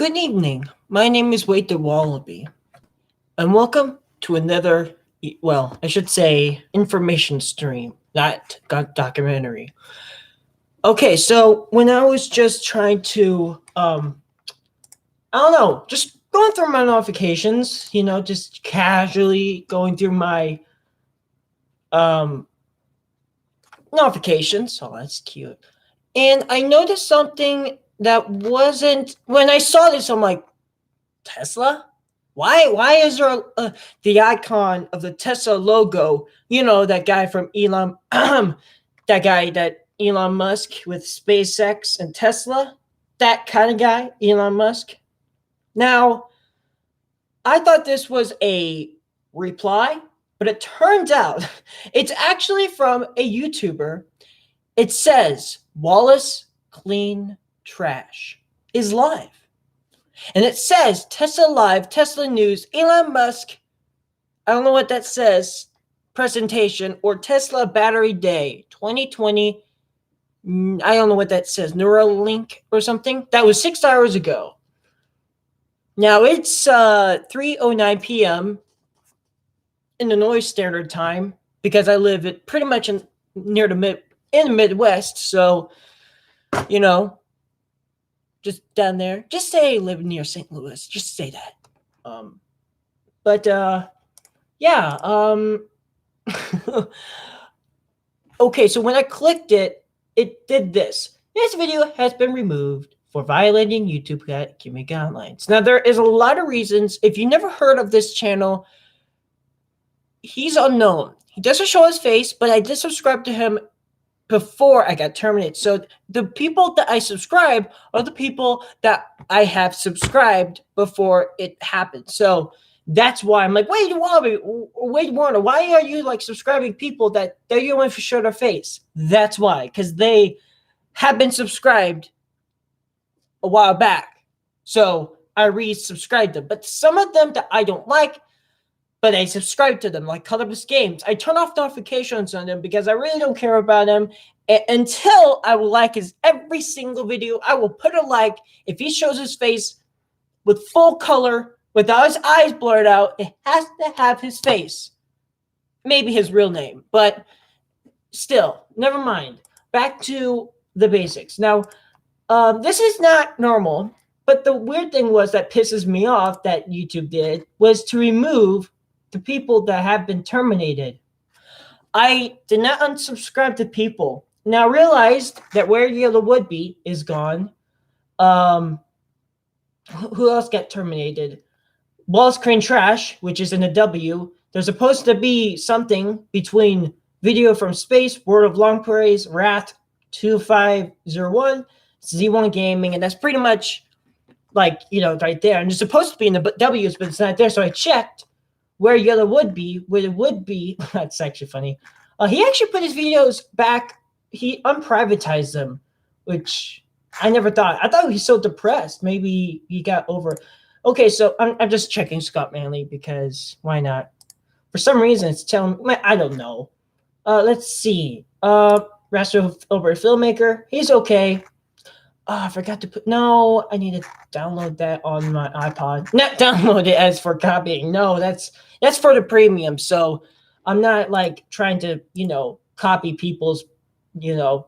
Good evening. My name is Wade the Wallaby, and welcome to another, well, I should say, information stream, not documentary. Okay, so when I was just trying to, I don't know, just going through my notifications, just casually going through my um, notifications. Oh, that's cute. And I noticed something that wasn't, when I saw this, I'm like, Tesla? Why is there the icon of the Tesla logo? That guy from Elon, that guy that Elon Musk with SpaceX and Tesla, that kind of guy, Elon Musk. Now, I thought this was a reply, but it turns out it's actually from a YouTuber. It says Wallace Clean Trash is live. And it says Tesla Live, Tesla News, Elon Musk, I don't know what that says, presentation, or Tesla Battery Day 2020. I don't know what that says, Neuralink or something. That was 6 hours ago. Now it's 3:09 p.m. in the Illinois Standard Time because I live pretty much in the Midwest. So, just down there. Just say I live near St. Louis. Just say that. Yeah. Okay, so when I clicked it, it did this. This video has been removed for violating YouTube community guidelines. Now, there is a lot of reasons. If you never heard of this channel, he's unknown. He doesn't show his face, but I did subscribe to him before I got terminated. So the people that I subscribe are the people that I have subscribed before it happened. So that's why I'm like, Wade Warner, why are you like subscribing people that you want to show their face? That's why, because they have been subscribed a while back. So I resubscribed them. But some of them that I don't like, but I subscribe to them, like Colorless Games. I turn off notifications on them because I really don't care about them until I will like his every single video. I will put a like. If he shows his face with full color, without his eyes blurred out, it has to have his face. Maybe his real name, but still, never mind. Back to the basics. Now, this is not normal, but the weird thing was that pisses me off that YouTube did was to remove the people that have been terminated. I did not unsubscribe to people. Now I realized that Where Yellow Would Be is gone. Who else got terminated? Wallace Crane Trash, which is in a W. There's supposed to be something between Video from Space, World of Long Praise, Wrath 2501, Z1 Gaming, and that's pretty much like, right there. And it's supposed to be in the W's, but it's not there. So I checked where Yellow Would Be, where it would be. That's actually funny. He actually put his videos back. He unprivatized them, which I never thought. I thought he was so depressed. Maybe he got over. Okay, so I'm just checking Scott Manley because why not? For some reason, it's telling me, I don't know. Let's see. Raster over Filmmaker. He's okay. I forgot to put. No, I need to download that on my iPod. Not download it as for copying. No, that's for the premium. So I'm not like trying to, copy people's, videos.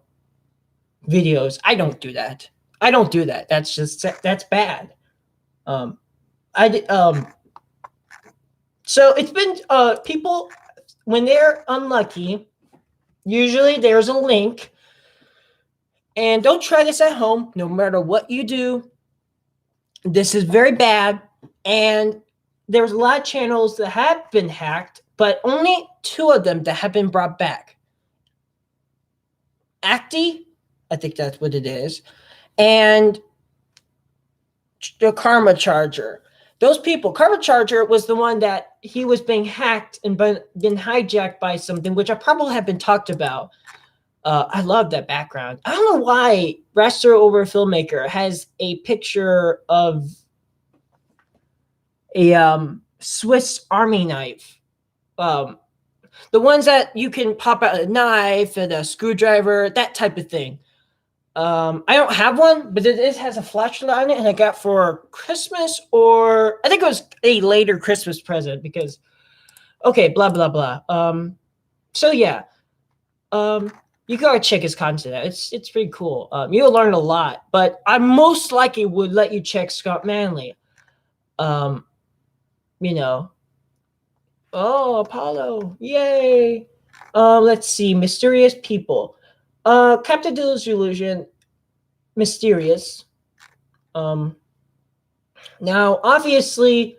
I don't do that. That's bad. So it's been people when they're unlucky. Usually there's a link. And don't try this at home, no matter what you do. This is very bad. And there's a lot of channels that have been hacked, but only 2 of them that have been brought back. Acti, I think that's what it is, and the Karma Charger. Those people, Karma Charger was the one that he was being hacked and been hijacked by something, which I probably have been talked about. I love that background. I don't know why Raster over Filmmaker has a picture of a Swiss Army knife. The ones that you can pop out a knife and a screwdriver, that type of thing. I don't have one, but it has a flashlight on it, and I got for Christmas, or I think it was a later Christmas present because, okay, blah blah blah. So yeah, you gotta check his content out. It's pretty cool. You'll learn a lot, but I most likely would let you check Scott Manley. You know, oh Apollo, yay! Let's see, mysterious people. Captain Delusion, mysterious. Now obviously,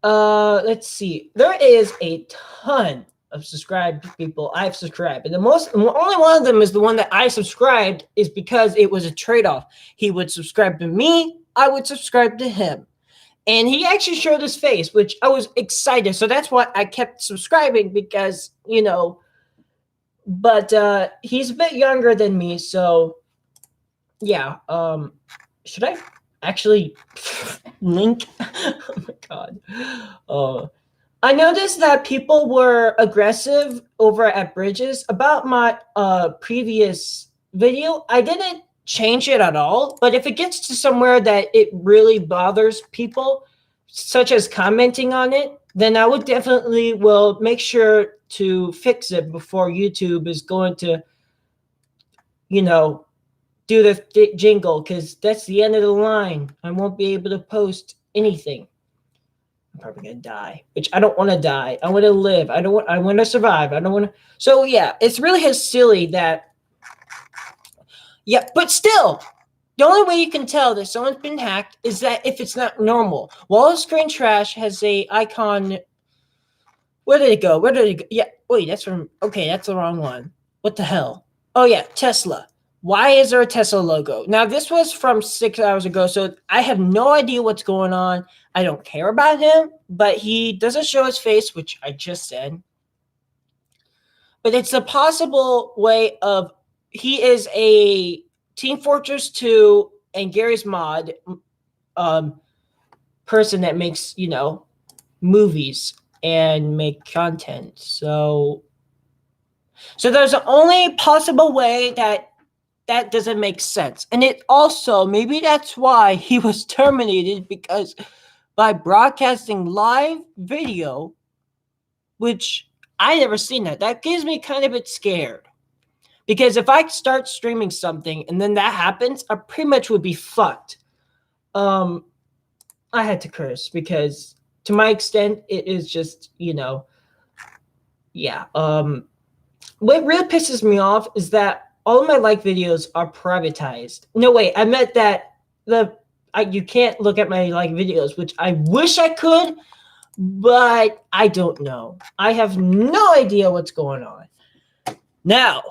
let's see. There is a ton of subscribed people I've subscribed, and only one of them is the one that I subscribed is because it was a trade-off. He would subscribe to me, I would subscribe to him. And he actually showed his face, which I was excited. So that's why I kept subscribing because, but he's a bit younger than me, so yeah. Should I actually link? Oh my god. I noticed that people were aggressive over at Bridges about my previous video. I didn't change it at all, but if it gets to somewhere that it really bothers people, such as commenting on it, then I would definitely will make sure to fix it before YouTube is going to, do the jingle, because that's the end of the line. I won't be able to post anything. I'm probably gonna die, which I don't want to die. I want to live. I want to survive. I don't want to. So yeah, it's really silly that. Yeah, but still, the only way you can tell that someone's been hacked is that if it's not normal. Wall Screen Trash has a icon. Where did it go? Where did it go? Yeah, wait, that's from. Okay, that's the wrong one. What the hell? Oh yeah, Tesla. Why is there a Tesla logo? Now, this was from 6 hours ago, so I have no idea what's going on. I don't care about him, but he doesn't show his face, which I just said. But it's a possible way of, he is a Team Fortress 2 and Garry's Mod person that makes, movies and make content. So there's the only possible way that doesn't make sense. And it also, maybe that's why he was terminated, because by broadcasting live video, which I never seen that gives me kind of a bit scared. Because if I start streaming something and then that happens, I pretty much would be fucked. I had to curse because to my extent, it is just, yeah. What really pisses me off is that all of my like videos are privatized. No, wait, I meant that you can't look at my like videos, which I wish I could, but I don't know. I have no idea what's going on. Now,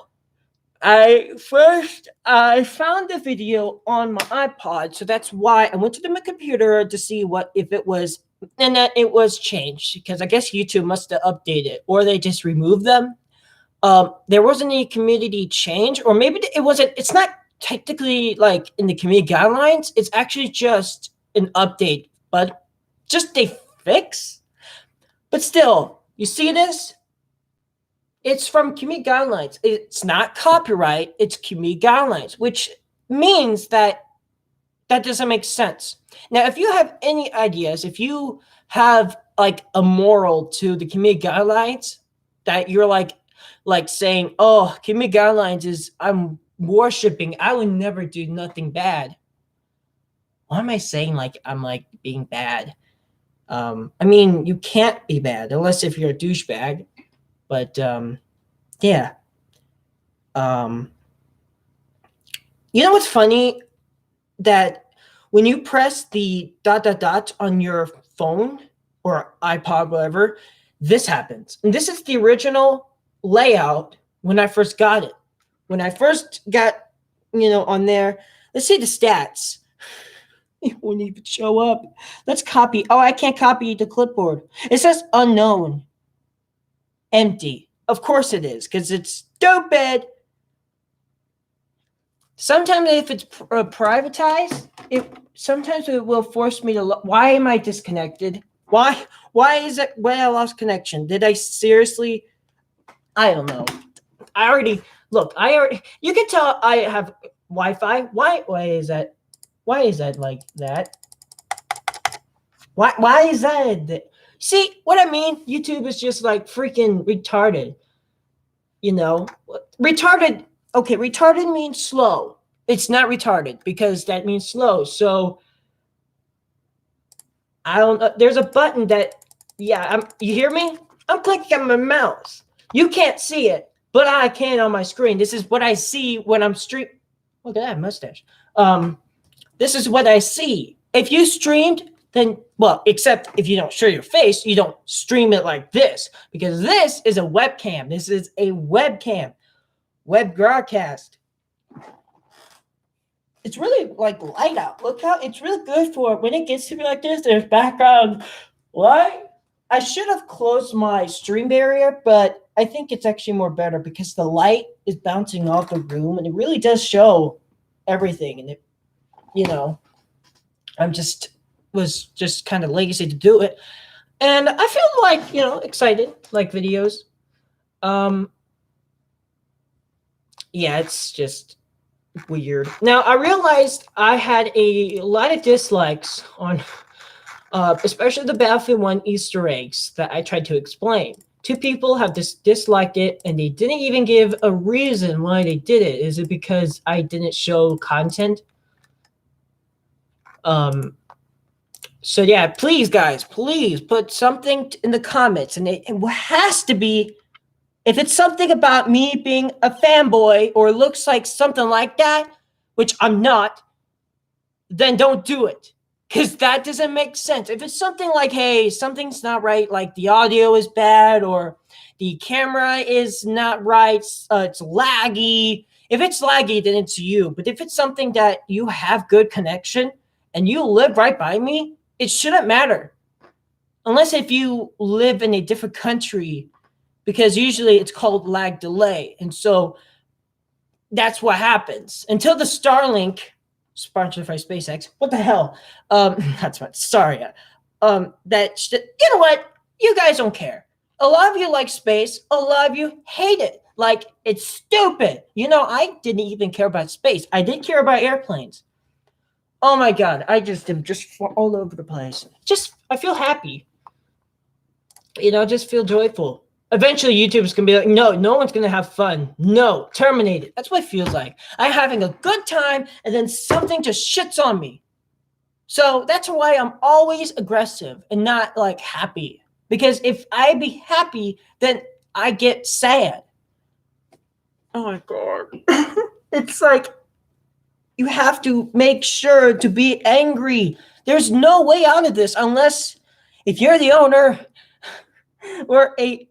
I found the video on my iPod, so that's why I went to my computer to see if it was, and that it was changed, because I guess YouTube must have updated, or they just removed them. There wasn't any community change, or maybe it's not technically like in the community guidelines. It's actually just an update, but just a fix. But still, you see this? It's from community guidelines. It's not copyright, it's community guidelines, which means that doesn't make sense. Now, if you have any ideas, if you have like a moral to the community guidelines that you're like saying, oh, community guidelines is I'm worshiping, I would never do nothing bad. Why am I saying like I'm like being bad? I mean, you can't be bad unless if you're a douchebag. But yeah. You know what's funny? That when you press the ... on your phone or iPod, whatever, this happens. And this is the original layout when I first got it. When I first got, on there, let's see the stats. It won't even show up. Let's copy. Oh, I can't copy the clipboard. It says unknown. Empty. Of course it is, because it's stupid. Sometimes if it's privatized, sometimes it will force me to why am I disconnected? Why is it when I lost connection? Did I seriously? I don't know. You can tell I have Wi-Fi. Why is that? Why is that like that? Why is that? See what I mean? YouTube is just like freaking retarded. You know, retarded. Okay, retarded means slow. It's not retarded because that means slow. So I don't know. There's a button that, yeah, you hear me? I'm clicking on my mouse. You can't see it, but I can on my screen. This is what I see when I'm stream. Look at that mustache. This is what I see. If you streamed, then, well, except if you don't show your face, you don't stream it like this, because this is a webcam. This is a webcam, web broadcast. It's really like light out. Look how it's really good for when it gets to be like this. There's background. What? I should have closed my stream barrier, but I think it's actually more better because the light is bouncing off the room and it really does show everything. And it, you know, was just kind of lazy to do it. And I feel like, you know, excited, like videos. Yeah, it's just weird. Now, I realized I had a lot of dislikes on, especially the Battlefield 1 Easter eggs that I tried to explain. 2 people have disliked it, and they didn't even give a reason why they did it. Is it because I didn't show content? So yeah, please, guys, please put something in the comments, and it has to be, if it's something about me being a fanboy or looks like something like that, which I'm not, then don't do it, because that doesn't make sense. If it's something like, hey, something's not right, like the audio is bad or the camera is not right, it's laggy. If it's laggy, then it's you. But if it's something that you have good connection and you live right by me, it shouldn't matter. Unless if you live in a different country, because usually it's called lag delay. And so that's what happens. Until the Starlink, sponsored by SpaceX, what the hell? That's what, sorry. You know what? You guys don't care. A lot of you like space. A lot of you hate it. Like, it's stupid. You know, I didn't even care about space. I did care about airplanes. Oh my God, I just am just all over the place. I feel happy. You know, just feel joyful. Eventually, YouTube's going to be like, no one's going to have fun. No, terminate it. That's what it feels like. I'm having a good time, and then something just shits on me. So that's why I'm always aggressive and not, like, happy. Because if I be happy, then I get sad. Oh my God. It's like, you have to make sure to be angry. There's no way out of this unless if you're the owner or a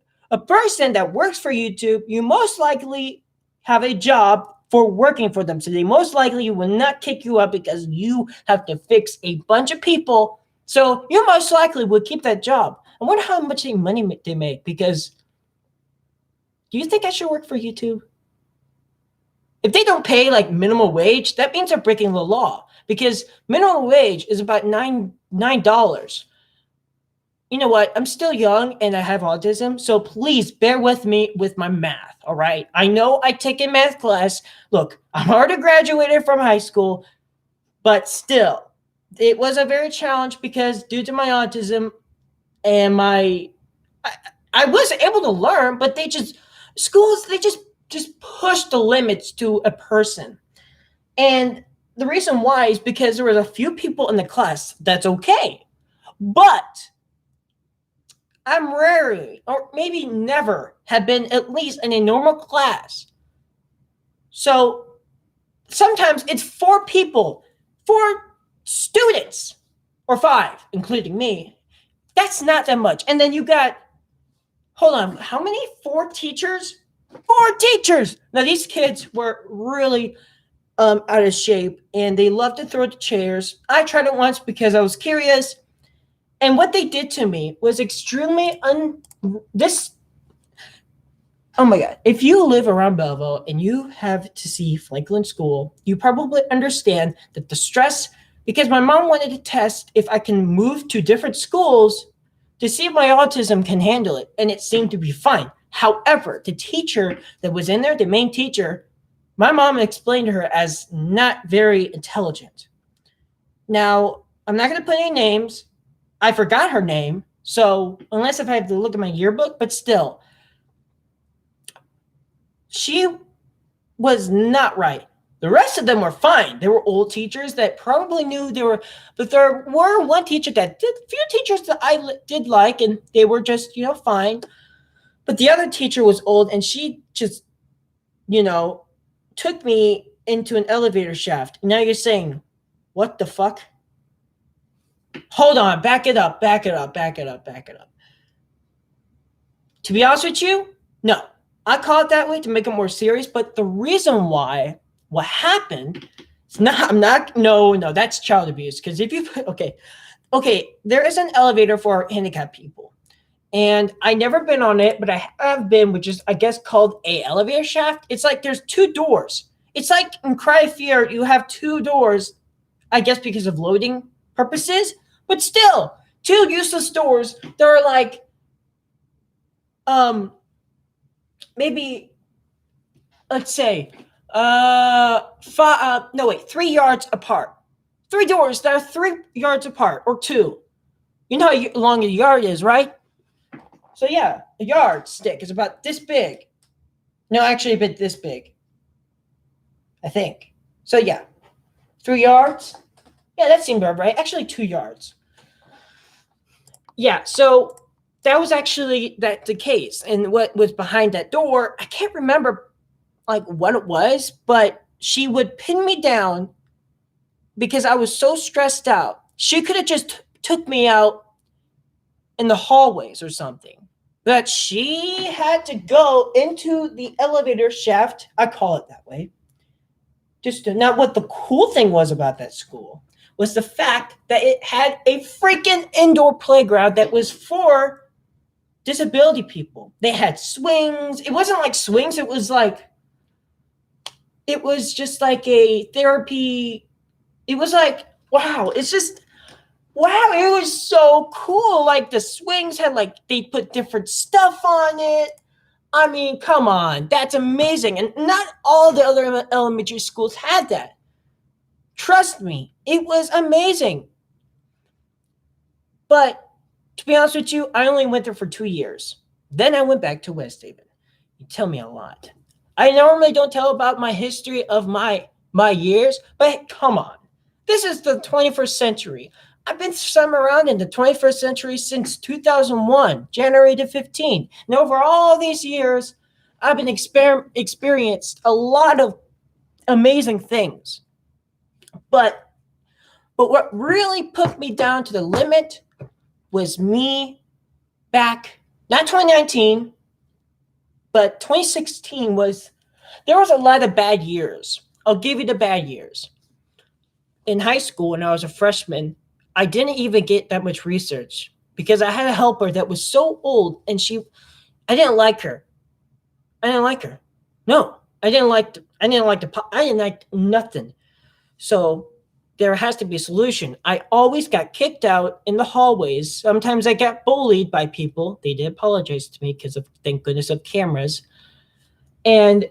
person that works for YouTube, you most likely have a job for working for them. So they most likely will not kick you out because you have to fix a bunch of people. So you most likely would keep that job. I wonder how much money they make, because do you think I should work for YouTube? If they don't pay like minimum wage, that means they're breaking the law, because minimum wage is about $9. You know what? I'm still young and I have autism, so please bear with me with my math, all right? I know I take a math class. Look, I'm already graduated from high school, but still, it was a very challenge because due to my autism and I was able to learn, but schools just push the limits to a person. And the reason why is because there was a few people in the class that's okay. But I'm rarely, or maybe never, have been at least in a normal class. So sometimes it's 4 people, 4 students, or 5, including me. That's not that much. And then you got, hold on, how many? 4 teachers? 4 teachers. Now, these kids were really out of shape, and they loved to throw the chairs. I tried it once because I was curious, and what they did to me was extremely oh my God. If you live around Belleville and you have to see Franklin School, you probably understand that the stress, because my mom wanted to test if I can move to different schools to see if my autism can handle it, and it seemed to be fine. However, the teacher that was in there, the main teacher, My mom explained her as not very intelligent. Now, I'm not going to put any names. I forgot her name. So, unless if I have to look at my yearbook, but still, she was not right. The rest of them were fine. They were old teachers that probably knew they were, but there were one teacher that did, few teachers that I did like, and they were just, fine. But the other teacher was old, and she just, took me into an elevator shaft. Now you're saying, what the fuck? Hold on, back it up. To be honest with you, no. I call it that way to make it more serious, but the reason why, what happened, no, that's child abuse. Because if you, okay, there is an elevator for handicapped people. And I never been on it, but I have been, which is, I guess, called a elevator shaft. It's like there's two doors. It's like in Cry of Fear, you have two doors, I guess because of loading purposes, but still, two useless doors that are like, maybe, let's say, 3 yards apart. Three doors that are 3 yards apart, or two. You know how long a yard is, right? So yeah, a yardstick is about this big. No, actually a bit this big. I think. So yeah, 3 yards. Yeah, that seemed about right. Actually, 2 yards. Yeah, so that was actually the case. And what was behind that door, I can't remember like what it was, but she would pin me down because I was so stressed out. She could have just took me out in the hallways or something. But she had to go into the elevator shaft. I call it that way. Now, what the cool thing was about that school was the fact that it had a freaking indoor playground that was for disability people. They had swings. It wasn't like swings. It was just like a therapy. It was like, wow, it was so cool. Like the swings had they put different stuff on it. I mean, come on, that's amazing. And not all the other elementary schools had that. Trust me, it was amazing. But to be honest with you, I only went there for 2 years. Then I went back to West Haven. You tell me a lot. I normally don't tell about my history of my years, but come on. This is the 21st century. I've been somewhere around in the 21st century since 2001, January to 15. And over all these years, I've been experienced a lot of amazing things. But what really put me down to the limit was me back, not 2019, but 2016 there was a lot of bad years. I'll give you the bad years. In high school, when I was a freshman, I didn't even get that much research because I had a helper that was so old and I didn't like her. No, I didn't like nothing. So there has to be a solution. I always got kicked out in the hallways. Sometimes I got bullied by people. They did apologize to me because of, thank goodness, of cameras. And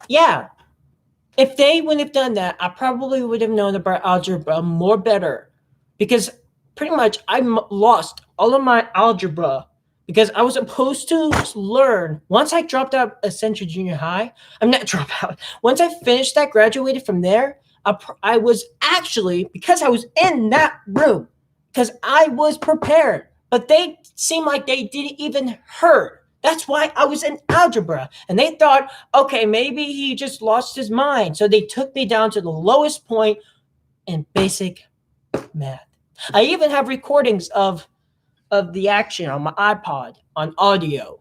yeah, if they wouldn't have done that, I probably would have known about algebra more better, because pretty much I lost all of my algebra because I was supposed to learn. Once I dropped out of Central Junior High, I'm not dropped out. Once I finished that, graduated from there, I was actually, because I was in that room, because I was prepared, but they seemed like they didn't even heard. That's why I was in algebra. And they thought, okay, maybe he just lost his mind. So they took me down to the lowest point in basic math. I even have recordings of the action on my iPod on audio,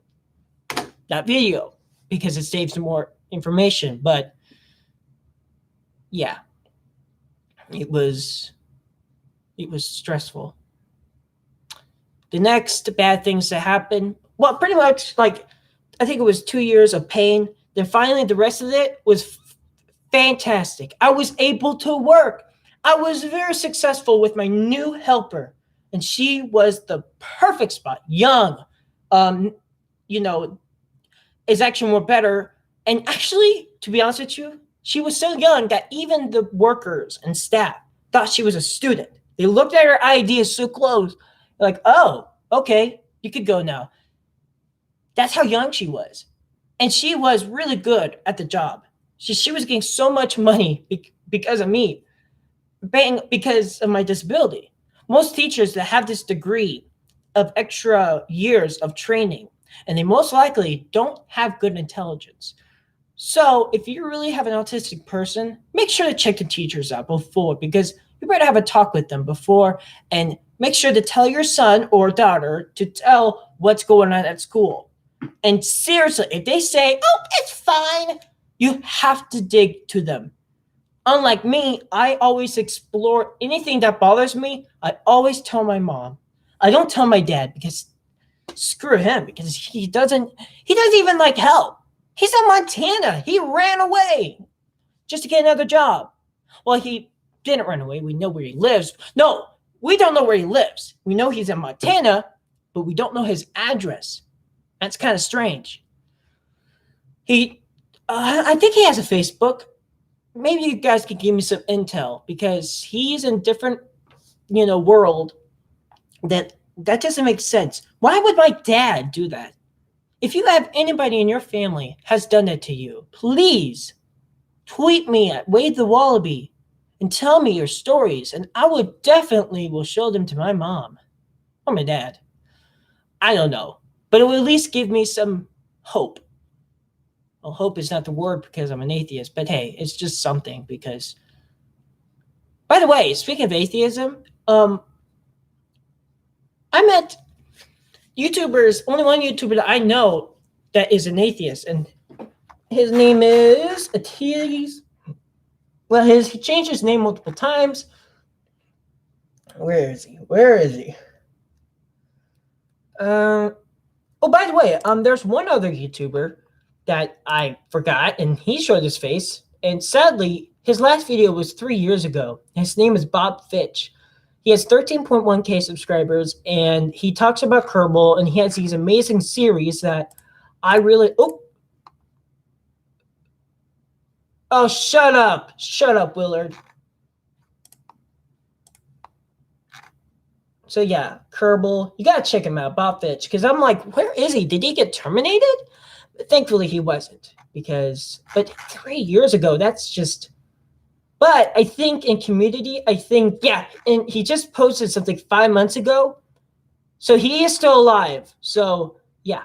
not video, because it saves more information. But yeah, it was stressful. The next bad things that happened, well, pretty much I think it was 2 years of pain. Then finally the rest of it was fantastic. I was able to work. I was very successful with my new helper, and she was the perfect spot. Young, is actually more better. And actually, to be honest with you, she was so young that even the workers and staff thought she was a student. They looked at her ID so close, like, oh, okay, you could go now. That's how young she was. And she was really good at the job. She was getting so much money because of me, because of my disability. Most teachers that have this degree of extra years of training, and they most likely don't have good intelligence. So if you really have an autistic person, make sure to check the teachers out before, because you better have a talk with them before, and make sure to tell your son or daughter to tell what's going on at school. And seriously, if they say, oh, it's fine, you have to dig to them. Unlike me, I always explore anything that bothers me. I always tell my mom. I don't tell my dad because screw him, because he doesn't even like help. He's in Montana. He ran away just to get another job. Well, he didn't run away. We know where he lives. No, we don't know where he lives. We know he's in Montana, but we don't know his address. That's kind of strange. I think he has a Facebook. Maybe you guys could give me some intel, because he's in a different, world that doesn't make sense. Why would my dad do that? If you have anybody in your family has done that to you, please tweet me at Wade the Wallaby and tell me your stories, and I will definitely show them to my mom or my dad. I don't know, but it will at least give me some hope. Well, hope is not the word because I'm an atheist, but hey, it's just something. Because, by the way, speaking of atheism, I met YouTubers, only one YouTuber that I know that is an atheist, and his name is Atiz. Well, he changed his name multiple times. Where is he? Oh, by the way, there's one other YouTuber that I forgot, and he showed his face, and sadly, his last video was 3 years ago. His name is Bob Fitch. He has 13.1K subscribers, and he talks about Kerbal, and he has these amazing series that I really... Oh, shut up, Willard. So yeah, Kerbal, you gotta check him out, Bob Fitch, because I'm like, where is he? Did he get terminated? Thankfully, he wasn't, but 3 years ago, that's just... But I think in community, and he just posted something 5 months ago. So he is still alive. So yeah,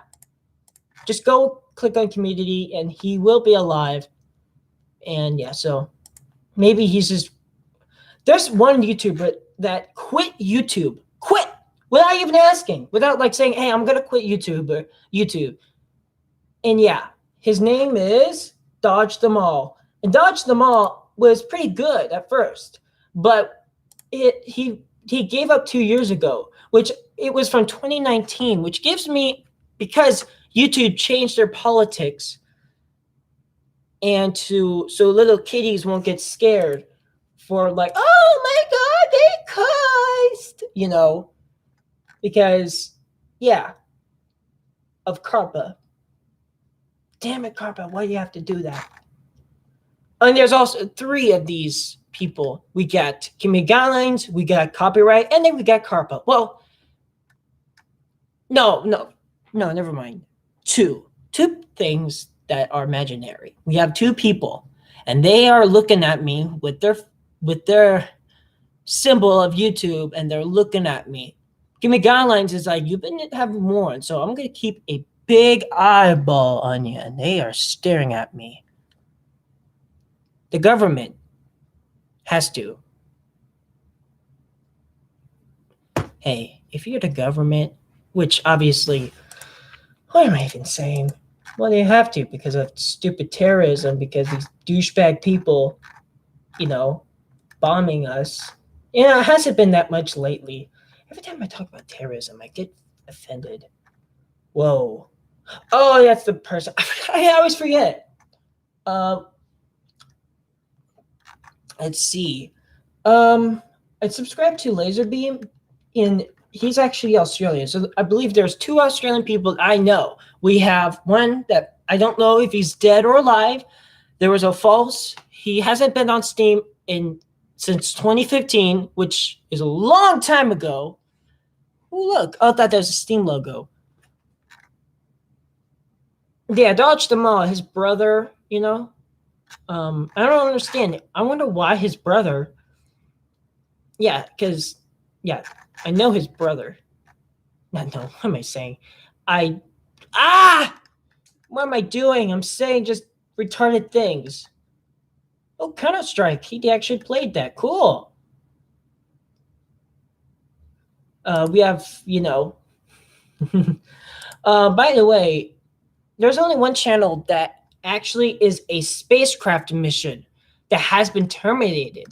just go click on community and he will be alive. And yeah, so maybe he's just... There's one YouTuber that quit YouTube. Quit! Without even asking. Without like saying, hey, I'm going to quit YouTube. And yeah, his name is Dodge Them All. And Dodge Them All was pretty good at first, but he gave up 2 years ago, which it was from 2019, which gives me, because YouTube changed their politics and so little kiddies won't get scared for like, oh my God, they cursed, because of Karpa. Damn it, Karpa, why do you have to do that? And there's also 3 of these people. We got Kimmy Guidelines, we got Copyright, and then we got Karpa. Well, no, never mind. 2 things that are imaginary. We have 2 people, and they are looking at me with their symbol of YouTube, and they're looking at me. Kimmy Guidelines is like, you've been having more, and so I'm going to keep a big eyeball on you, and they are staring at me. The government has to. Hey, if you're the government, which obviously, what am I even saying? Well, they have to because of stupid terrorism, because these douchebag people, bombing us. It hasn't been that much lately. Every time I talk about terrorism, I get offended. Whoa. Oh, that's the person. I always forget. Let's see. I subscribed to Laserbeam, and he's actually Australian. So I believe there's 2 Australian people I know. We have one that I don't know if he's dead or alive. There was a false. He hasn't been on Steam since 2015, which is a long time ago. Oh, look. I thought that was a Steam logo. Yeah, dodged them all. His brother, I don't understand it. I wonder why his brother. Yeah, because, I know his brother. Not know. What am I saying? What am I doing? I'm saying just retarded things. Oh, Counter-Strike. He actually played that. Cool. We have, by the way, there's only one channel that actually is a spacecraft mission that has been terminated.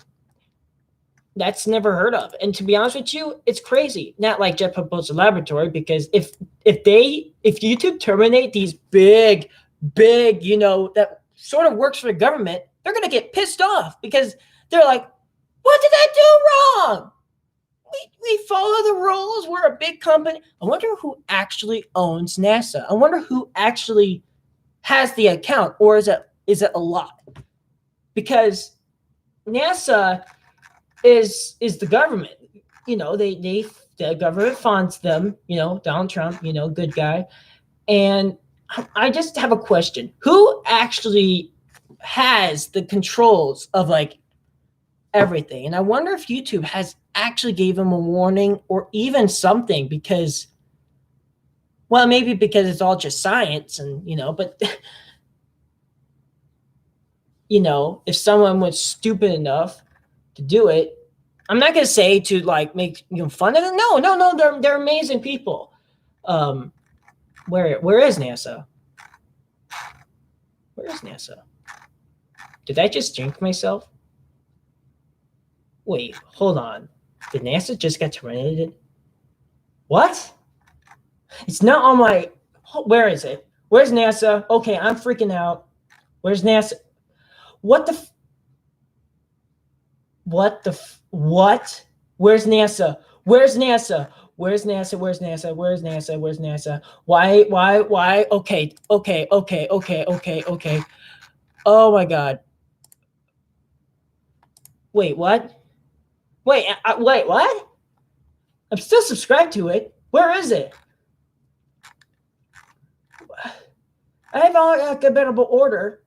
That's never heard of. And to be honest with you, it's crazy. Not like Jet Propulsion Laboratory, because if YouTube terminate these big, that sort of works for the government, they're gonna get pissed off because they're like, what did I do wrong? We follow the rules. We're a big company. I wonder who actually owns NASA. I wonder who actually has the account, or is it a lot? Because NASA is the government. The government funds them. Donald Trump. Good guy. And I just have a question: who actually has the controls of everything? And I wonder if YouTube has actually gave him a warning or even something, because, well, maybe because it's all just science, and but if someone was stupid enough to do it, I'm not gonna say to make fun of them. No, they're amazing people. Where is NASA? Where is NASA? Did I just jinx myself? Wait, hold on. Did NASA just get terminated? What? It's not on my. Where is it? Where's NASA? Okay, I'm freaking out. Where's NASA? What? Where's NASA? Where's NASA? Where's NASA? Where's NASA? Where's NASA? Where's NASA? Why? Okay. Oh my God. Wait, what? Wait, what? I'm still subscribed to it. Where is it? I have alphabetical order.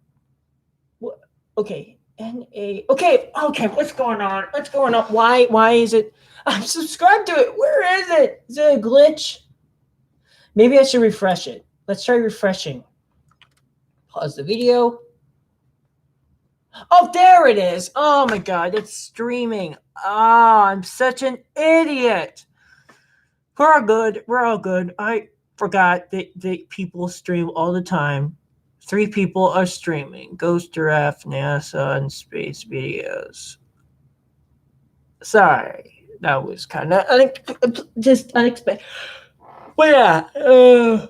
Okay. NA. Okay. What's going on? Why is it? I'm subscribed to it. Where is it? Is it a glitch? Maybe I should refresh it. Let's try refreshing. Pause the video. Oh, there it is. Oh my God, it's streaming. I'm such an idiot. We're all good. I forgot that people stream all the time. 3 people are streaming: Ghost Giraffe, NASA, and Space Videos. Sorry, that was kind of just unexpected. But yeah, I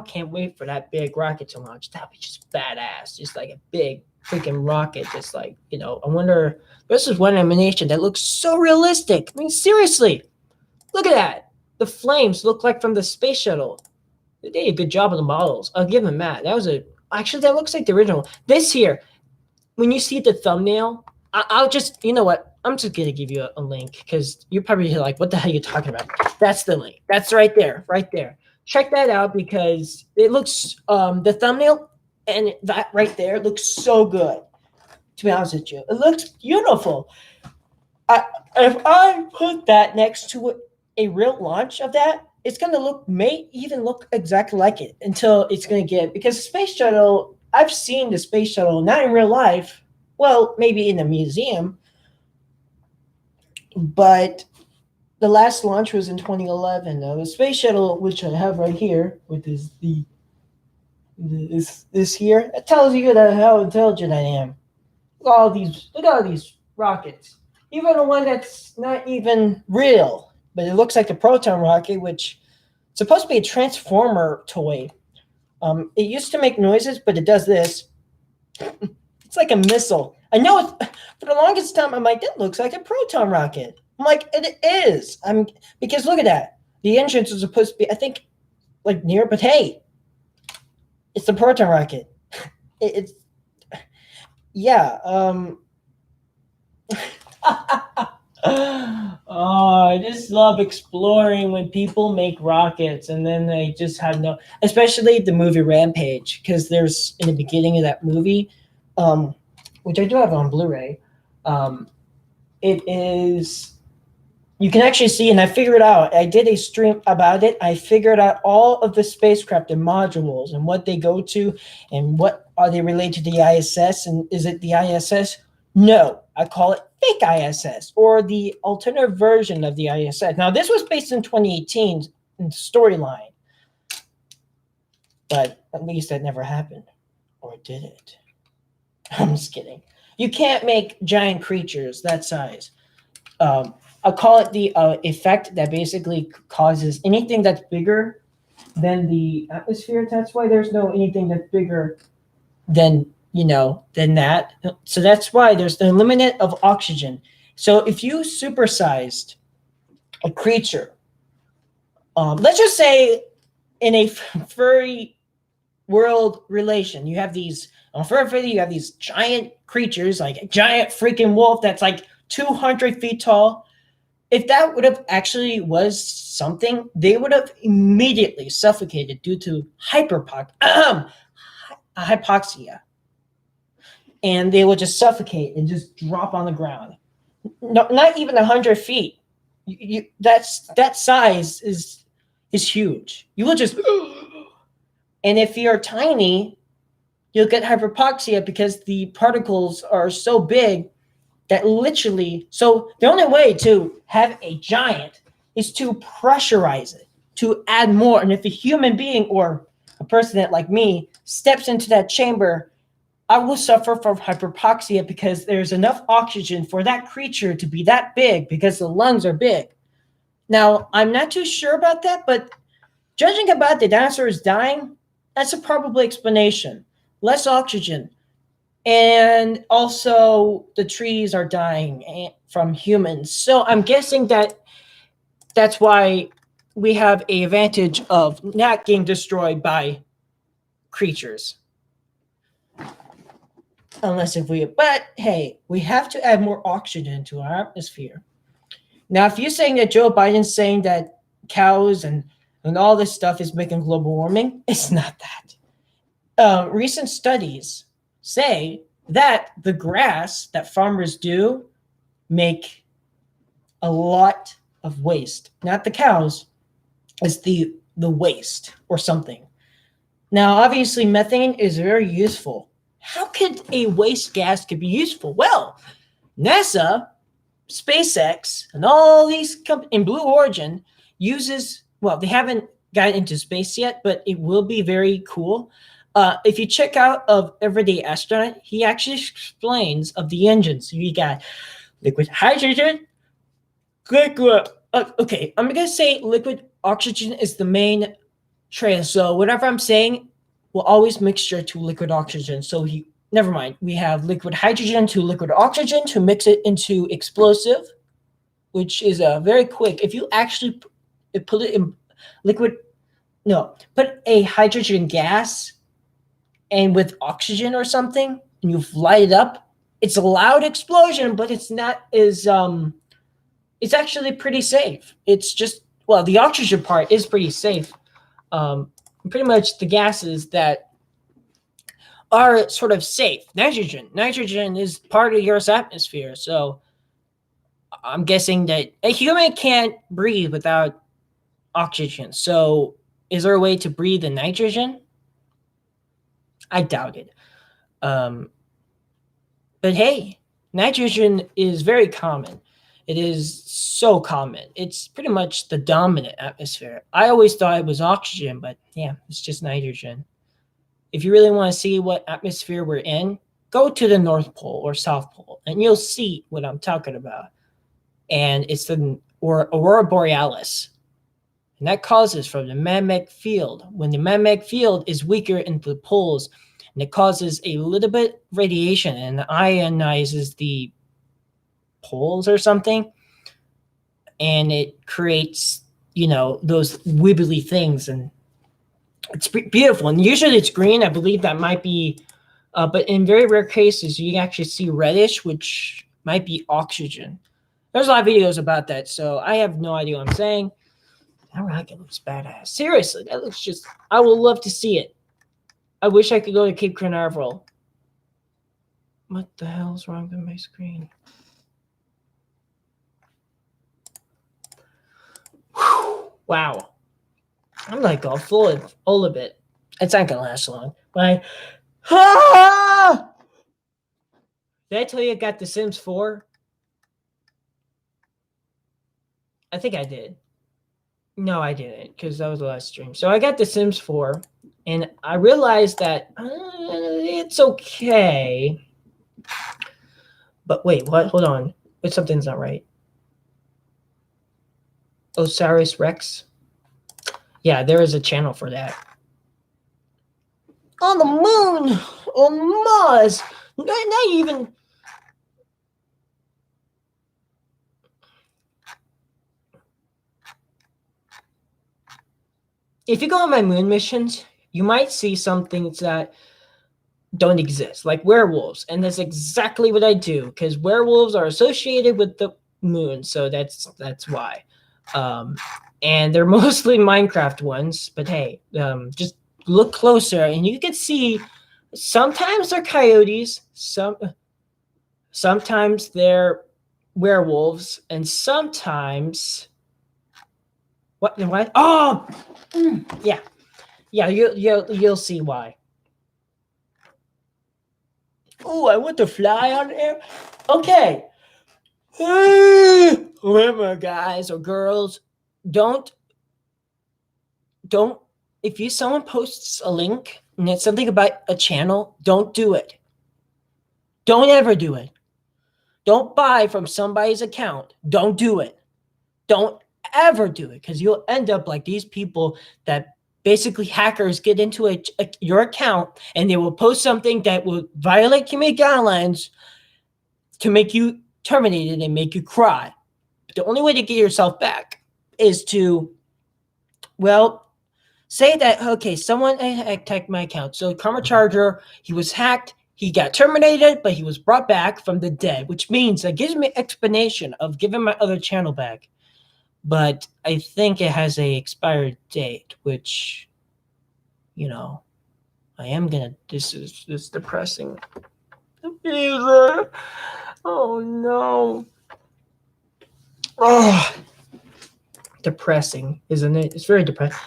can't wait for that big rocket to launch. That'd be just badass. Just like a big freaking rocket. Just I wonder. This is one animation that looks so realistic. I mean, seriously, look at that. The flames look like from the space shuttle. They did a good job of the models. I'll give them that. Actually, that looks like the original. This here, when you see the thumbnail, I'll just, you know what? I'm just going to give you a link, because you're probably like, what the hell are you talking about? That's the link. That's right there. Check that out, because it looks, the thumbnail and that right there looks so good, to be honest with you. It looks beautiful. If I put that next to a real launch of that, it's going to may even look exactly like it until it's going to get, because the space shuttle, I've seen the space shuttle, not in real life, well, maybe in a museum, but the last launch was in 2011. Now, the space shuttle, which I have right here, with this here, it tells you how intelligent I am. Look at all these rockets. Even the one that's not even real, but it looks like a proton rocket, which is supposed to be a transformer toy. It used to make noises, but it does this. It's like a missile. I know it, for the longest time, I'm like, that looks like a proton rocket. I'm like, it is. Because look at that. The engines are supposed to be, I think, near, but hey, It's the Proton rocket. It's yeah. Oh, I just love exploring when people make rockets and then they just have no, especially the movie Rampage, because there's in the beginning of that movie, um, which I do have on Blu-ray. Um, it is you can actually see, and I figured out. I did a stream about it. I figured out all of the spacecraft and modules and what they go to, and what are they related to the ISS, and is it the ISS? No, I call it fake ISS or the alternative version of the ISS. Now, this was based in 2018 storyline, but at least that never happened, or did it? I'm just kidding. You can't make giant creatures that size. I call it the effect that basically causes anything that's bigger than the atmosphere. That's why there's no anything that's bigger than than that. So that's why there's the limit of oxygen. So if you supersized a creature, let's just say in a furry world relation, you have these on furry, you have these giant creatures like a giant freaking wolf that's like 200 feet tall. If that would have actually was something, they would have immediately suffocated due to hypoxia, and they would just suffocate and just drop on the ground. No, not even 100 feet. That size is huge. You will just, and if you're tiny, you'll get hypoxia because the particles are so big that literally, so the only way to have a giant is to pressurize it, to add more. And if a human being or a person that like me steps into that chamber, I will suffer from hyperpoxia because there's enough oxygen for that creature to be that big because the lungs are big. Now, I'm not too sure about that, but judging about the dinosaurs dying, that's a probable explanation. Less oxygen. And also the trees are dying from humans. So I'm guessing that that's why we have a advantage of not getting destroyed by creatures. Unless if we, but hey, we have to add more oxygen to our atmosphere. Now, if you're saying that Joe Biden's saying that cows and all this stuff is making global warming, it's not that. Recent studies say that the grass that farmers do make a lot of waste. Not the cows, it's the waste or something. Now, obviously, methane is very useful. How could a waste gas could be useful? Well, NASA, SpaceX, and all these companies in Blue Origin uses, well, they haven't gotten into space yet, but it will be very cool. If you check out of Everyday Astronaut, he actually explains of the engines. You got liquid hydrogen, liquid. Okay, I'm gonna say liquid oxygen is the main train. So whatever I'm saying will always mixture to liquid oxygen. So never mind. We have liquid hydrogen to liquid oxygen to mix it into explosive, which is very quick. If you actually put it in put a hydrogen gas and with oxygen or something, and you light it up, it's a loud explosion, but it's not as it's actually pretty safe. It's just, well, the oxygen part is pretty safe. Pretty much the gases that are sort of safe. Nitrogen is part of the Earth's atmosphere, so I'm guessing that a human can't breathe without oxygen. So is there a way to breathe in nitrogen? I doubt it. But hey, nitrogen is very common. It is so common. It's pretty much the dominant atmosphere. I always thought it was oxygen, but yeah, it's just nitrogen. If you really want to see what atmosphere we're in, go to the North Pole or South Pole, and you'll see what I'm talking about. And it's the Aurora Borealis. And that causes from the magnetic field. When the magnetic field is weaker in the poles, and it causes a little bit radiation and ionizes the poles or something, and it creates, those wibbly things, and It's beautiful, and usually it's green. I believe that might be, but in very rare cases, you can actually see reddish, which might be oxygen. There's a lot of videos about that, so I have no idea what I'm saying. That rocket looks badass. Seriously, that looks just. I would love to see it. I wish I could go to Cape Canaveral. What the hell's wrong with my screen? Whew, wow. I'm like all full of it. It's not gonna last long. But did I tell you I got The Sims 4? I think I did. No, I didn't, because that was the last stream. So I got The Sims 4, and I realized that it's okay. But wait, what? Hold on. But something's not right. Osiris Rex? Yeah, there is a channel for that. On the moon! On Mars! Not even... If you go on my moon missions, you might see some things that don't exist, like werewolves. And that's exactly what I do, because werewolves are associated with the moon, so that's why. And they're mostly Minecraft ones, but hey, just look closer and you can see sometimes they're coyotes, sometimes they're werewolves, and sometimes what? Oh, yeah, you'll see why. Oh, I want to fly on air. Okay. Remember, guys or girls, don't. If someone posts a link and it's something about a channel, don't do it. Don't ever do it. Don't buy from somebody's account. Don't do it. Don't ever do it, because you'll end up like these people that basically hackers get into your account and they will post something that will violate community guidelines to make you terminated and make you cry. But the only way to get yourself back is to, well, say that, okay, someone hacked my account. So Karma Charger, he was hacked, he got terminated, but he was brought back from the dead, which means that gives me explanation of giving my other channel back. But I think it has a expired date, which, I am gonna. This is depressing. Oh no. Oh, depressing, isn't it? It's very depressing.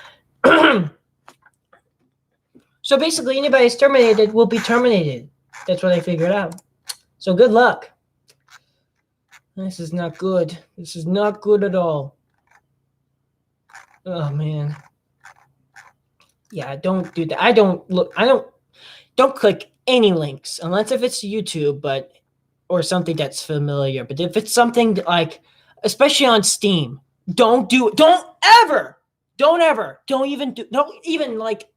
So basically, anybody who's terminated will be terminated. That's what I figured out. So good luck. This is not good. This is not good at all. Oh man. Yeah, don't do that. Don't click any links unless if it's YouTube, or something that's familiar. But if it's something like, especially on Steam, don't do it. Don't even like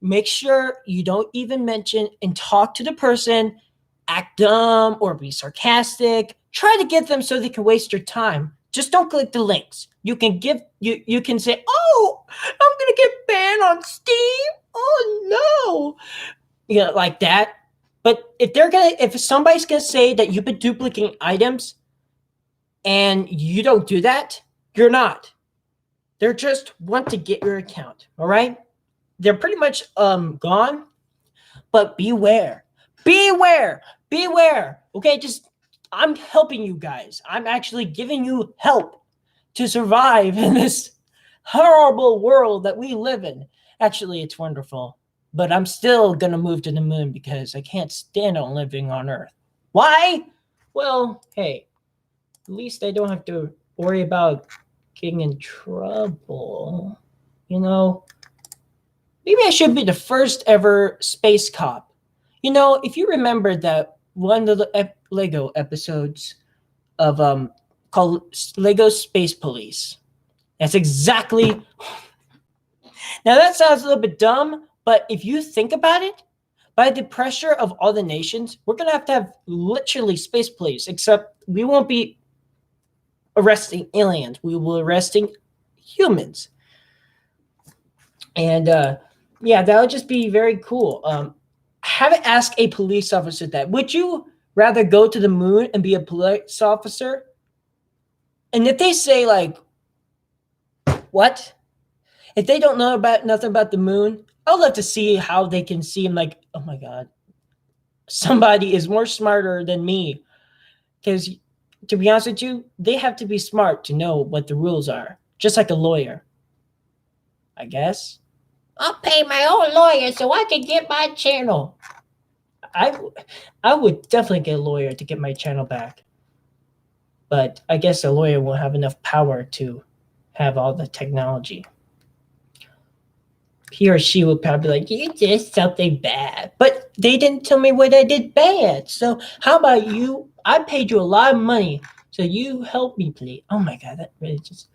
make sure you don't even mention and talk to the person, act dumb or be sarcastic. Try to get them so they can waste your time. Just don't click the links. You can say, "Oh, I'm gonna get banned on Steam. Oh no," like that. But if somebody's gonna say that you've been duplicating items, and you don't do that, you're not. They're just want to get your account. All right. They're pretty much gone. But beware. Okay, I'm helping you guys. I'm actually giving you help to survive in this horrible world that we live in. Actually, it's wonderful. But I'm still going to move to the moon because I can't stand on living on Earth. Why? Well, hey, at least I don't have to worry about getting in trouble. Maybe I should be the first ever space cop. If you remember that one of the Lego episodes of called Lego Space Police, that's exactly. Now that sounds a little bit dumb, but if you think about it, by the pressure of all the nations, we're gonna have to have literally space police. Except we won't be arresting aliens; we will be arresting humans. And Yeah, that would just be very cool. Have it ask a police officer that. Would you rather go to the moon and be a police officer? And if they say like, what? If they don't know about nothing about the moon, I would love to see how they can see him like, oh my god, somebody is more smarter than me. Because to be honest with you, they have to be smart to know what the rules are. Just like a lawyer, I guess. I'll pay my own lawyer so I can get my channel. I, I would definitely get a lawyer to get my channel back. But I guess a lawyer won't have enough power to have all the technology. He or she would probably be like, you did something bad. But they didn't tell me what I did bad. So how about you? I paid you a lot of money. So you help me, please. Oh my god, that really just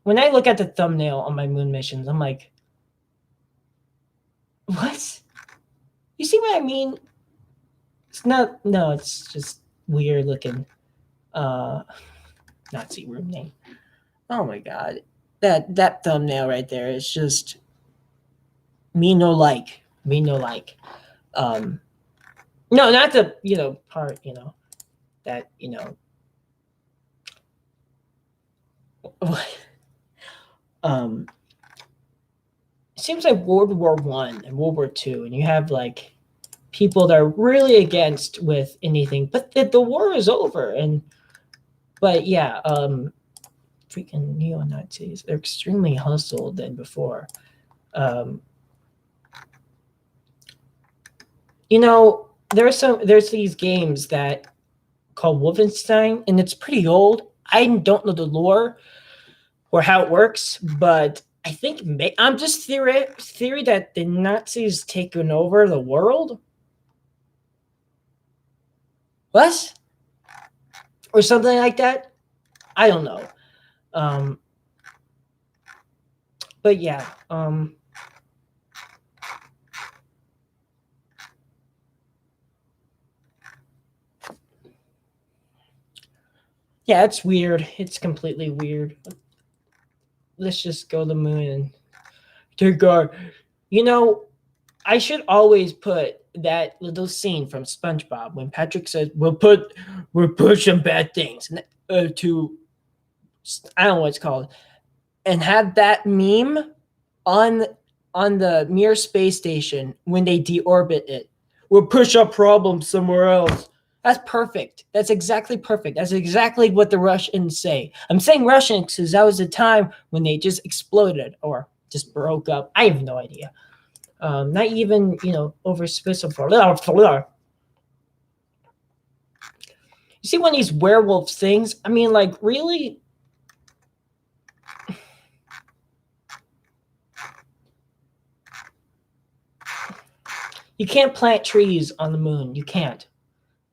when I look at the thumbnail on my moon missions, I'm like, what? You see what I mean? It's not no, it's just weird looking Nazi room name. Oh my god. That thumbnail right there is just me no like. Me no like. No, not the, part, that, um it seems like World War One and World War Two, and you have like people that are really against with anything, but the war is over. But yeah, freaking neo Nazis, they're extremely hustled than before. Um, there's these games that called Wolfenstein, and it's pretty old. I don't know the lore or how it works, but I think I'm just theory that the Nazis taken over the world. What? Or something like that. I don't know. But yeah. Yeah, it's weird. It's completely weird. Let's just go to the moon and take our. I should always put that little scene from SpongeBob when Patrick says, we're pushing bad things to, I don't know what it's called, and have that meme on the Mir space station when they deorbit it. We'll push our problems somewhere else. That's perfect. That's exactly perfect. That's exactly what the Russians say. I'm saying Russians because that was the time when they just exploded or just broke up. I have no idea. Not even, over specified. You see one of these werewolf things? I mean, like, really? You can't plant trees on the moon. You can't.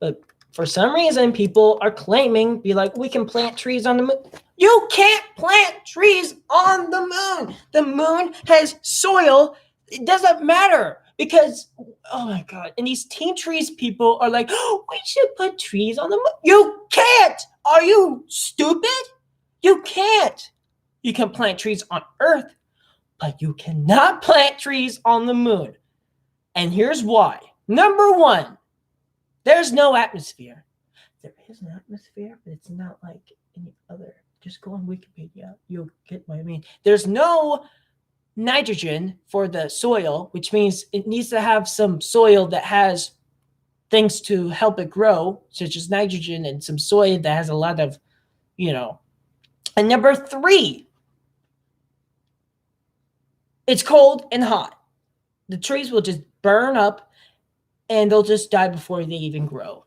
But for some reason, people are claiming, be like, we can plant trees on the moon. You can't plant trees on the moon. The moon has soil. It doesn't matter because, oh my God. And these Team Trees people are like, oh, we should put trees on the moon. You can't. Are you stupid? You can't. You can plant trees on Earth, but you cannot plant trees on the moon. And here's why. Number one, there's no atmosphere. There is an atmosphere, but it's not like any other. Just go on Wikipedia. You'll get what I mean. There's no nitrogen for the soil, which means it needs to have some soil that has things to help it grow, such as nitrogen, and some soil that has a lot of, And number three, it's cold and hot. The trees will just burn up and they'll just die before they even grow.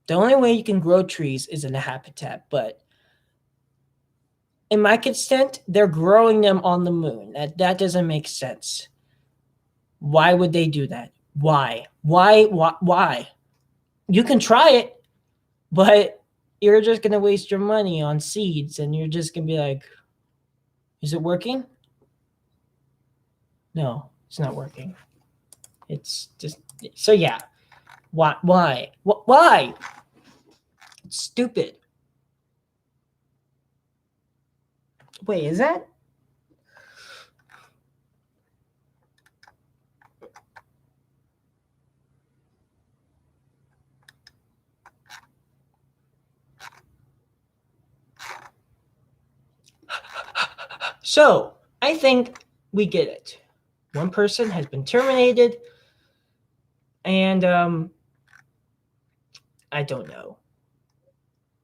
The only way you can grow trees is in a habitat, but in my consent, they're growing them on the moon. That doesn't make sense. Why would they do that? Why? You can try it, but you're just going to waste your money on seeds and you're just going to be like, is it working? No, it's not working. It's just, so yeah. Why? It's stupid. Wait, is that? So I think we get it. One person has been terminated, and I don't know.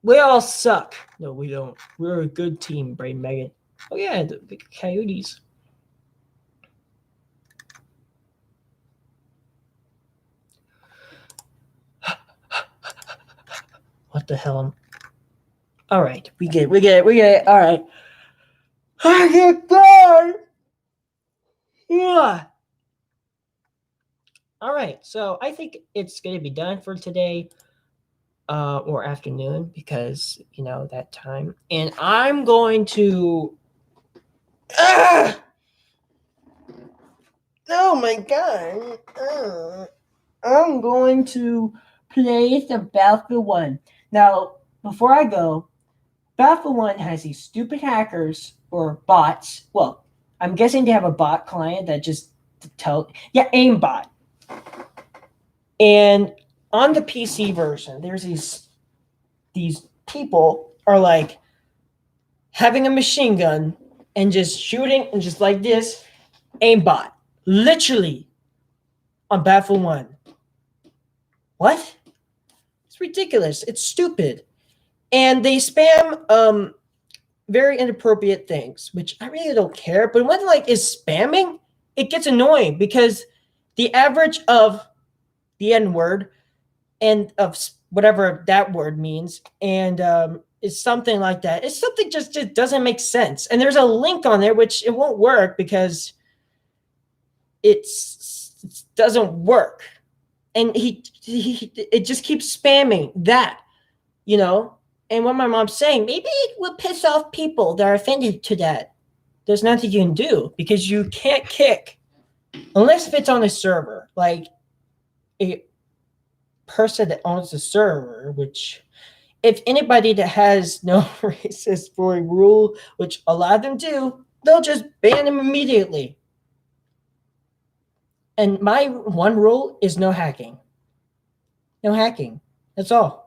We all suck. No, we don't. We're a good team, Brain Megan. Oh yeah, the Coyotes. What the hell? All right, we get it. All right. I get done. Yeah. All right, so I think it's going to be done for today, or afternoon, because that time. And I'm going to. Ah! Oh my god! I'm going to play some Battlefield 1. Now, before I go, Battlefield 1 has these stupid hackers or bots. Well, I'm guessing they have a bot client that just aimbot. And on the PC version, there's these people are like having a machine gun and just shooting and just like this, aimbot. Literally on Battlefield 1. What? It's ridiculous. It's stupid. And they spam very inappropriate things, which I really don't care. But when is spamming, it gets annoying because the average of the N word and of whatever that word means, and is something like that. It's something just doesn't make sense. And there's a link on there which it won't work because it doesn't work. And it just keeps spamming that, And what my mom's saying, maybe it will piss off people that are offended to that. There's nothing you can do because you can't kick unless if it's on a server, like a person that owns the server, which if anybody that has no racist for a rule, which a lot of them do, they'll just ban them immediately. And my one rule is no hacking. No hacking. That's all.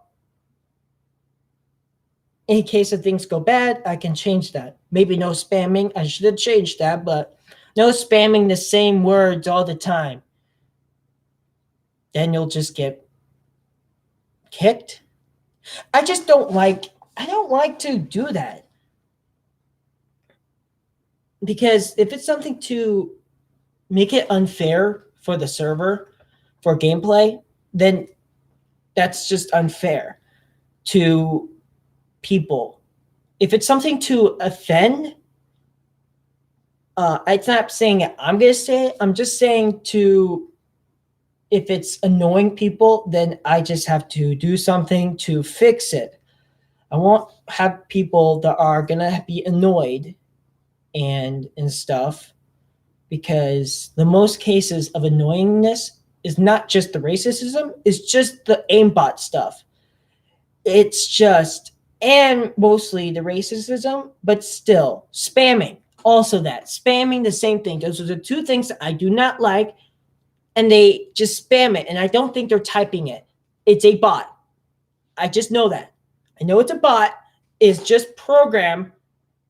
In case of things go bad, I can change that. Maybe no spamming. I should have changed that, but no spamming the same words all the time. Then you'll just get kicked. I don't like to do that. Because if it's something to make it unfair for the server, for gameplay, then that's just unfair to people. If it's something to offend, I'm not saying it, I'm going to say it. I'm just saying if it's annoying people, then I just have to do something to fix it. I won't have people that are going to be annoyed and stuff, because the most cases of annoyingness is not just the racism, it's just the aimbot stuff. It's just, and mostly the racism, but still spamming. Also that, spamming the same thing. Those are the two things that I do not like, and they just spam it, and I don't think they're typing it. It's a bot. I just know that. I know it's a bot. It's just programmed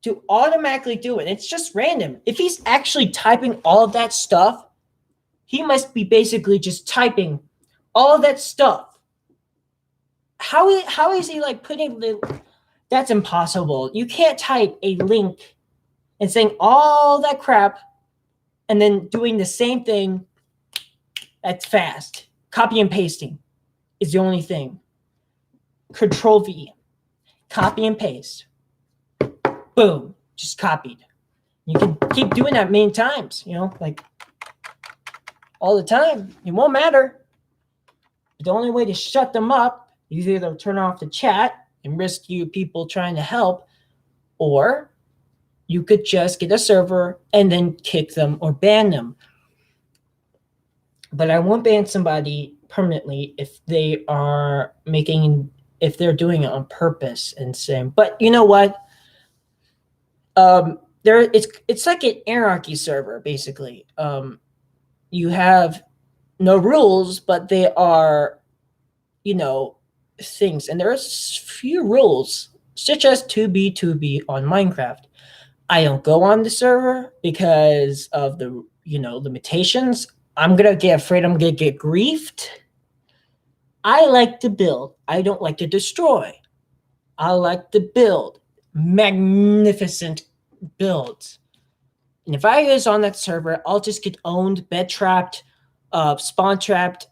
to automatically do it. It's just random. If he's actually typing all of that stuff, he must be basically just typing all of that stuff. How is he putting the... That's impossible. You can't type a link and saying all that crap and then doing the same thing that's fast. Copy and pasting is the only thing. Control V. Copy and paste. Boom. Just copied. You can keep doing that many times, all the time. It won't matter. The only way to shut them up is either turn off the chat and risk you people trying to help, or you could just get a server and then kick them or ban them. But I won't ban somebody permanently if they're doing it on purpose and saying, but you know what? It's like an anarchy server, basically. You have no rules, but they are, things. And there's few rules, such as 2B on Minecraft. I don't go on the server because of the, limitations. I'm going to get afraid I'm going to get griefed. I like to build. I don't like to destroy. I like to build magnificent builds. And if I was on that server, I'll just get owned, bed trapped, spawn trapped,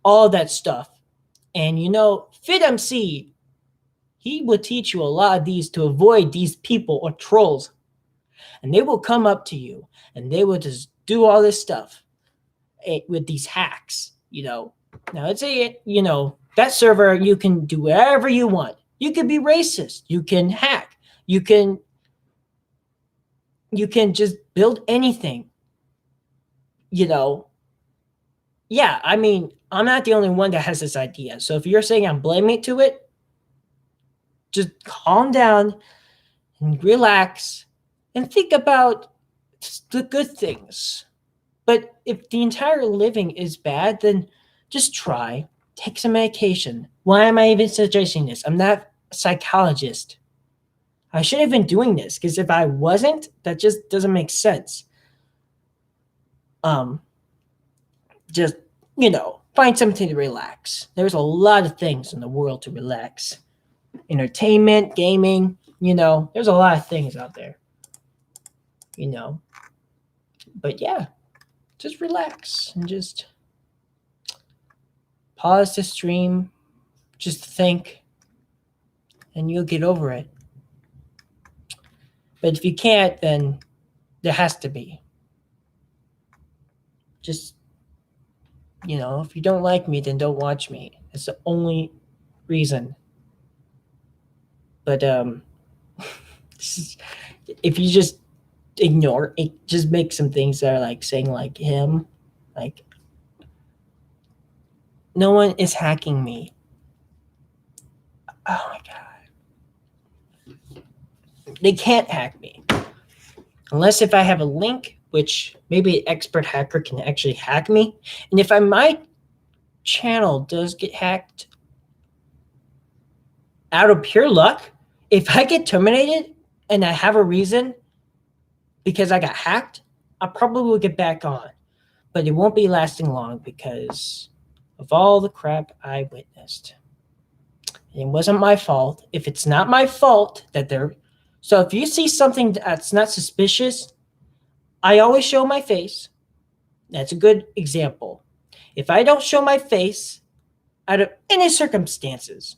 all that stuff. And FitMC, he will teach you a lot of these to avoid these people or trolls. And they will come up to you and they will just do all this stuff with these hacks, Now let's say, that server, you can do whatever you want. You can be racist. You can hack. You can just build anything, Yeah, I mean, I'm not the only one that has this idea. So if you're saying I'm blaming it to it, just calm down and relax and think about the good things. But if the entire living is bad, then just try. Take some medication. Why am I even suggesting this? I'm not a psychologist. I should have been doing this because if I wasn't, that just doesn't make sense. Just, find something to relax. There's a lot of things in the world to relax. Entertainment, gaming, there's a lot of things out there. But yeah, just relax and just pause the stream, just think, and you'll get over it. But if you can't, then there has to be. Just, if you don't like me, then don't watch me. That's the only reason. But if you just ignore it, just make some things that are like saying like him, like no one is hacking me. Oh my God. They can't hack me. Unless if I have a link, which maybe an expert hacker can actually hack me. And if my channel does get hacked out of pure luck, if I get terminated and I have a reason because I got hacked, I probably will get back on. But it won't be lasting long because of all the crap I witnessed. And it wasn't my fault. If it's not my fault that they're... So if you see something that's not suspicious, I always show my face. That's a good example. If I don't show my face out of any circumstances,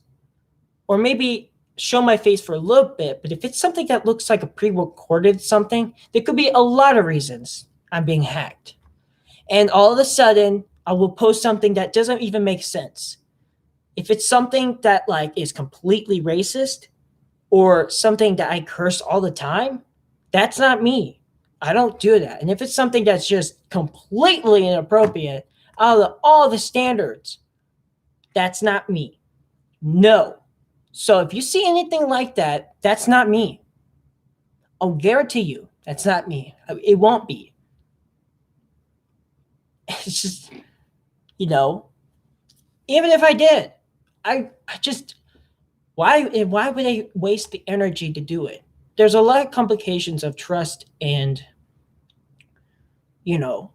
or maybe show my face for a little bit, but if it's something that looks like a pre-recorded something, there could be a lot of reasons I'm being hacked. And all of a sudden, I will post something that doesn't even make sense. If it's something that like is completely racist or something that I curse all the time, that's not me. I don't do that. And if it's something that's just completely inappropriate out of all the standards, that's not me. No. So if you see anything like that, that's not me. I'll guarantee you that's not me. It won't be. It's just, even if I did, I just, why would I waste the energy to do it? There's a lot of complications of trust and, and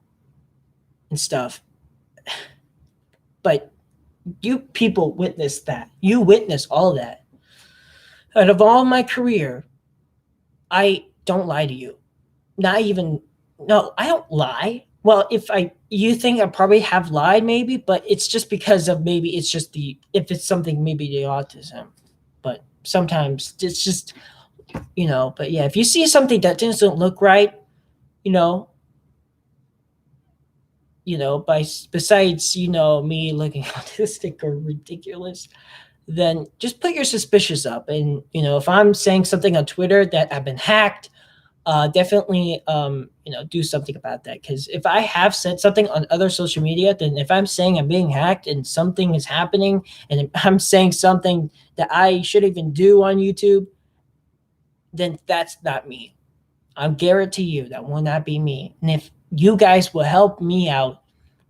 stuff. But you people witness that. You witness all of that. Out of all my career, I don't lie to you. No, I don't lie. Well, you think I probably have lied maybe, but it's just because of maybe it's just if it's something, maybe the autism. But sometimes it's just, but yeah, if you see something that doesn't look right, besides, me looking autistic or ridiculous, then just put your suspicions up. And, if I'm saying something on Twitter that I've been hacked, definitely, do something about that. Because if I have said something on other social media, then if I'm saying I'm being hacked and something is happening and I'm saying something that I shouldn't even do on YouTube, then that's not me. I guarantee you that will not be me. And if you guys will help me out,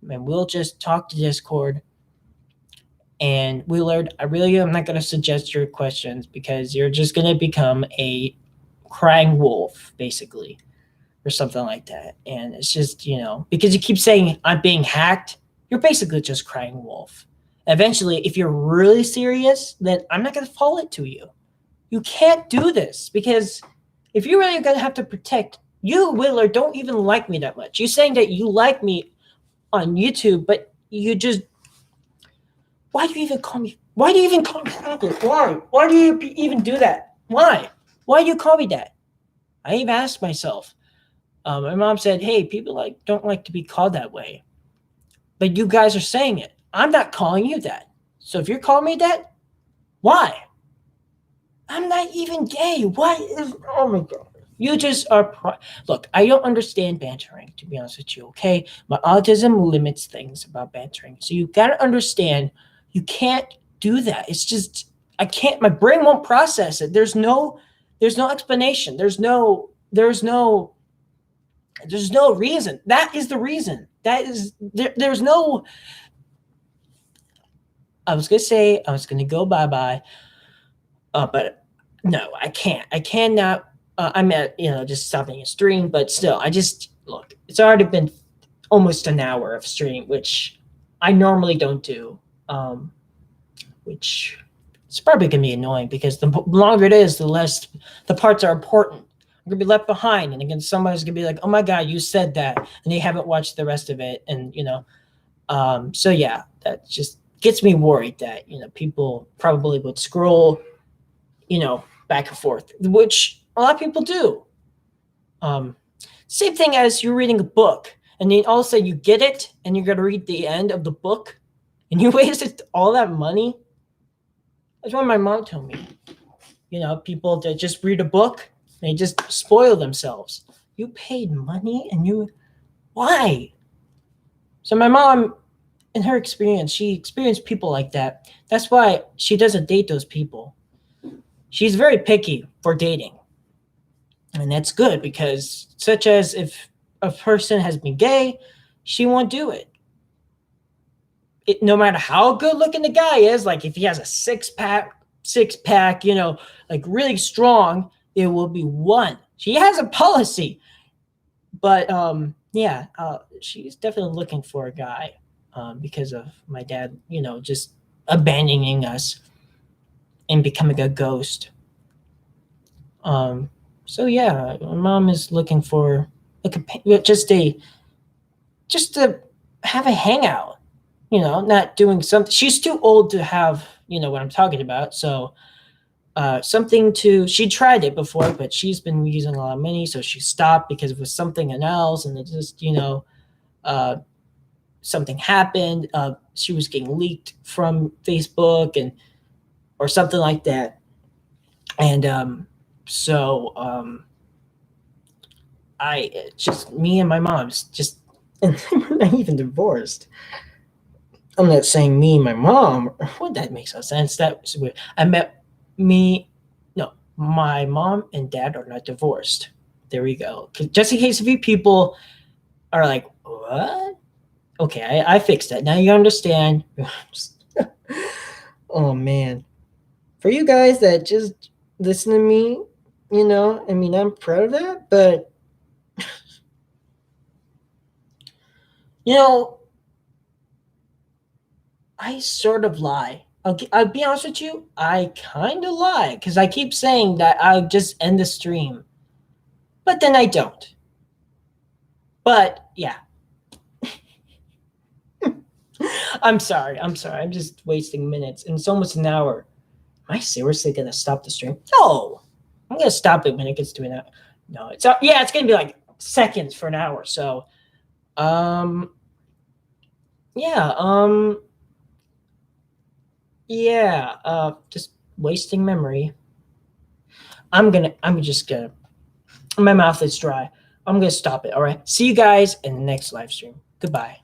and we'll just talk to Discord. And Willard, I really am not going to suggest your questions because you're just going to become a crying wolf, basically, or something like that. And it's just, because you keep saying I'm being hacked, you're basically just crying wolf. Eventually, if you're really serious, then I'm not going to fall it to you. You can't do this, because if you're really going to have to protect, you, Whittler, don't even like me that much. You're saying that you like me on YouTube, but you just, why do you even call me? Why do you even call me hacker? Why? Why do you even do that? Why? Why do you call me that? I even asked myself. My mom said, "Hey, people don't like to be called that way, but you guys are saying it. I'm not calling you that. So if you're calling me that, why? I'm not even gay. Why is? Oh my god! You just are. Look, I don't understand bantering, to be honest with you. Okay, my autism limits things about bantering, so you gotta understand. You can't do that. It's just I can't. My brain won't process it. There's no explanation. There's no reason. That is the reason. That is there's no. I was gonna go bye-bye, but no, I can't. I cannot. I'm at just stopping a stream, but still, I just look. It's already been almost an hour of stream, which I normally don't do. Which it's probably gonna be annoying, because the longer it is, the less the parts are important. I'm gonna be left behind, and again, somebody's gonna be like, "Oh my god, you said that," and they haven't watched the rest of it, and so yeah, that just gets me worried that people probably would scroll, back and forth, which a lot of people do. Same thing as you're reading a book, and then all of a sudden you get it, and you're gonna read the end of the book, and you wasted all that money. That's what my mom told me. People that just read a book, they just spoil themselves. You paid money, and why? So my mom, in her experience, she experienced people like that. That's why she doesn't date those people. She's very picky for dating. And that's good, because such as if a person has been gay, she won't do it. No matter how good looking the guy is, like if he has a six pack, like really strong, it will be one. She has a policy, but she's definitely looking for a guy, because of my dad, just abandoning us and becoming a ghost. So yeah, my mom is looking for just to have a hangout. Not doing something. She's too old to have, what I'm talking about. So something she tried it before, but she's been using a lot of money, so she stopped because it was something else, and it just, something happened. She was getting leaked from Facebook or something like that. And me and my mom's just, and we're not even divorced. I'm not saying me and my mom. Well, that makes no sense. That was weird. My mom and dad are not divorced. There we go. Just in case a few people are like, what? Okay, I fixed that. Now you understand. Oh, man. For you guys that just listen to me, I'm proud of that, but, I sort of lie. I'll be honest with you. I kind of lie, because I keep saying that I'll just end the stream, but then I don't. But yeah. I'm sorry. I'm just wasting minutes, and it's almost an hour. Am I seriously gonna stop the stream? No, I'm gonna stop it when it gets to an hour. No, it's gonna be like seconds for an hour. So, just wasting memory. I'm just gonna. My mouth is dry. I'm gonna stop it. All right. See you guys in the next live stream. Goodbye.